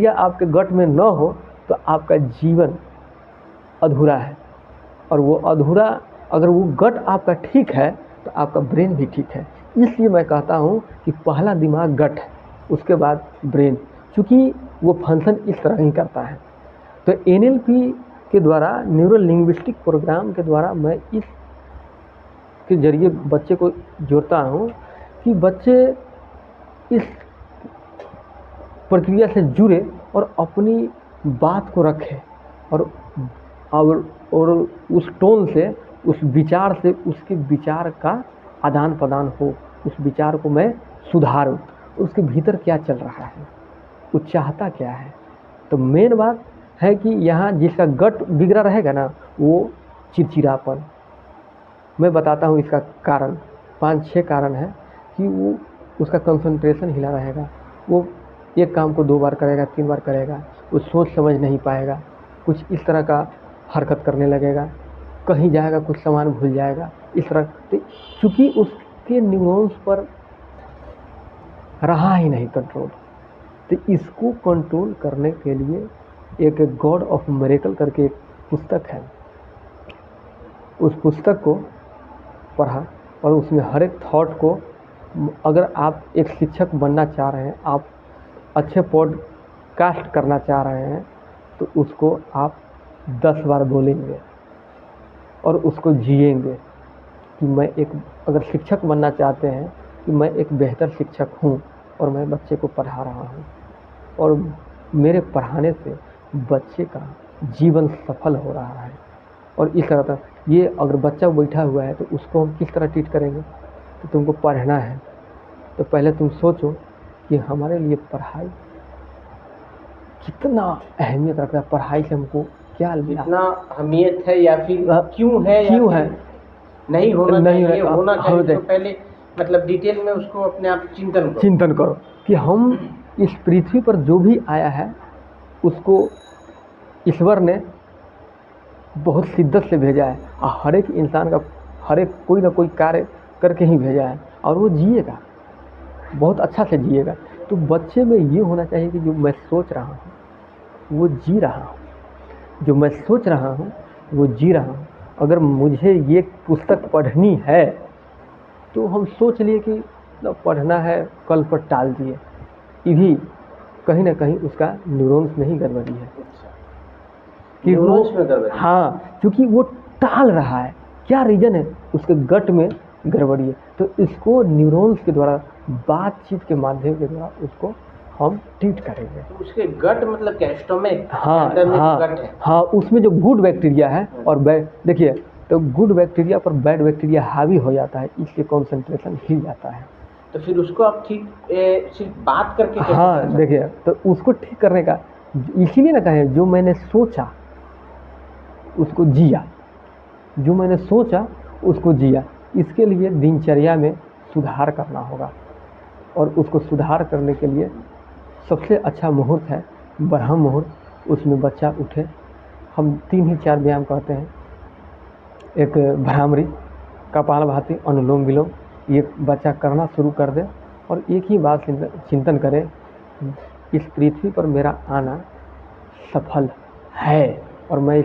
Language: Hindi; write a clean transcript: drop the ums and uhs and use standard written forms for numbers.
बैक्टीरिया आपके गट में न हो तो आपका जीवन अधूरा है। और वो अधूरा, अगर वो गट आपका ठीक है तो आपका ब्रेन भी ठीक है। इसलिए मैं कहता हूँ कि पहला दिमाग गट है, उसके बाद ब्रेन, क्योंकि वो फंक्शन इस तरह ही करता है। तो NLP के द्वारा, न्यूरो लिंग्विस्टिक प्रोग्राम के द्वारा मैं इस के जरिए बच्चे को जोड़ता हूँ कि बच्चे इस प्रक्रिया से जुड़े और अपनी बात को रखें और उस टोन से, उस विचार से उसके विचार का आदान प्रदान हो, उस विचार को मैं सुधारूँ, उसके भीतर क्या चल रहा है, वो चाहता क्या है। तो मेन बात है कि यहाँ जिसका गट बिगड़ा रहेगा ना, वो चिड़चिड़ापन, मैं बताता हूँ इसका कारण, 5-6 कारण है कि वो उसका कंसंट्रेशन हिला रहेगा, वो एक काम को 2 बार करेगा, 3 बार करेगा, वो सोच समझ नहीं पाएगा, कुछ इस तरह का हरकत करने लगेगा, कहीं जाएगा कुछ सामान भूल जाएगा, इस तरह। तो चूँकि उसके न्यूरॉन्स पर रहा ही नहीं कंट्रोल, तो इसको कंट्रोल करने के लिए एक गॉड ऑफ मिरेकल करके एक पुस्तक है, उस पुस्तक को पढ़ा और उसमें हर एक थॉट को, अगर आप एक शिक्षक बनना चाह रहे हैं, आप अच्छे पॉडकास्ट करना चाह रहे हैं, तो उसको आप 10 बार बोलेंगे और उसको जिएंगे कि मैं एक, अगर शिक्षक बनना चाहते हैं कि मैं एक बेहतर शिक्षक हूँ और मैं बच्चे को पढ़ा रहा हूँ और मेरे पढ़ाने से बच्चे का जीवन सफल हो रहा है। और इस तरह का, ये अगर बच्चा बैठा हुआ है तो उसको हम किस तरह ट्रीट करेंगे। तो तुमको पढ़ना है तो पहले तुम सोचो कि हमारे लिए पढ़ाई कितना अहमियत रखता है, पढ़ाई से हमको क्या कितना अहमियत है, या फिर क्यों है, क्यों है, नहीं होना चाहिए, होना चाहिए। तो पहले मतलब डिटेल में उसको अपने आप चिंतन करो कि हम इस पृथ्वी पर जो भी आया है उसको ईश्वर ने बहुत शिद्दत से भेजा है और हर एक इंसान का हर एक कोई ना कोई कार्य करके ही भेजा है और वो जिएगा, बहुत अच्छा से जिएगा। तो बच्चे में ये होना चाहिए कि जो मैं सोच रहा हूँ वो जी रहा हूँ, जो मैं सोच रहा हूँ वो जी रहा हूँ। अगर मुझे ये पुस्तक पढ़नी है तो हम सोच लिए कि पढ़ना है, कल पर टाल दिए, ये भी कहीं ना कहीं उसका न्यूरॉन्स में ही गड़बड़ी है कि वो, हाँ, क्योंकि वो टाल रहा है। क्या रीज़न है, उसके गट में गड़बड़ी है। तो इसको न्यूरॉन्स के द्वारा, बातचीत के माध्यम के द्वारा उसको हम ट्रीट करेंगे। तो उसके गट मतलब क्या, स्टोमक? हाँ, उसमें जो गुड बैक्टीरिया है और देखिए, तो गुड बैक्टीरिया पर बैड बैक्टीरिया हावी हो जाता है, इसलिए कॉन्सेंट्रेशन हिल जाता है। तो फिर उसको आप ठीक सिर्फ बात करके कैसे? हाँ, देखिए, तो उसको ठीक करने का, इसीलिए ना कहें जो मैंने सोचा उसको जिया, जो मैंने सोचा उसको जिया। इसके लिए दिनचर्या में सुधार करना होगा और उसको सुधार करने के लिए सबसे अच्छा मुहूर्त है ब्रह्म मुहूर्त। उसमें बच्चा उठे, हम 3 ही 4 व्यायाम कहते हैं, एक भ्रामरी, कपालभाति, अनुलोम विलोम, ये बच्चा करना शुरू कर दे और एक ही बात चिंतन करे, इस पृथ्वी पर मेरा आना सफल है और मैं